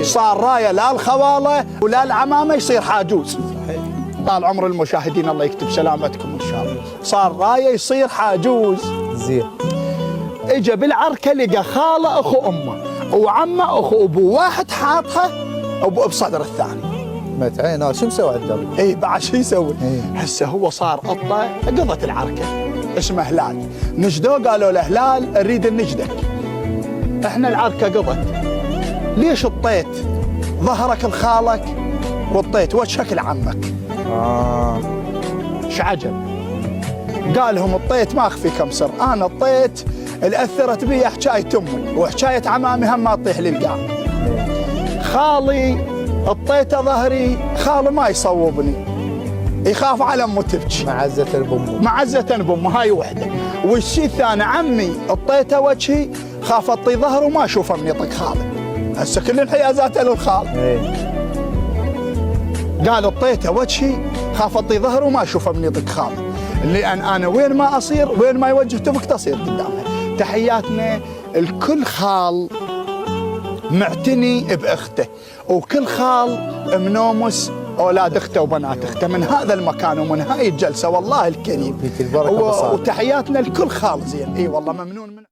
صار رايه لا الخواله ولا العمامه يصير حاجوز. صحيح. طال عمر المشاهدين الله يكتب سلامتكم ان شاء الله. صار رايه يصير حاجوز. زين. اجى بالعركه لقى خاله اخو امه وعمه اخو ابوه، واحد حاطها بصدر الثاني. متعين. شو مسوي عندهم؟ اي بعد شو يسوي؟ هسه هو صار قطه قضت العركه اسمه هلال، نجدوه قالوا له هلال نريد نجدك، احنا العركه قضت، ليش اطيت ظهرك لخالك وطيت وجهك لعمك؟ ايش عجب؟ قال لهم اطيت ما اخفيكم سر، انا اطيت اللي اثرت بي حكايه امي وحكايه عمامي هم ما تطيح للقاع. خالي اطيته ظهري، خالي ما يصوبني، يخاف على امه تبكي. معزة بامه. معزة بامه، هاي وحده. والشيء الثاني عمي اطيته وجهي، خاف اطي ظهره وما اشوفه من يطق خالي. هسه كل انحيازاته للخال. قال اطيته وجهي، خاف اطي ظهره وما اشوفه من يطق خالي، لان انا وين ما اصير وين ما يوجه تبك تصير قدامها. تحياتنا الكل خال معتني باخته، وكل خال منومس اولاد اخته وبنات اخته من هذا المكان ومن هاي الجلسه والله الكريم. فيك البركه. وتحياتنا لكل خال زين. اي والله ممنون من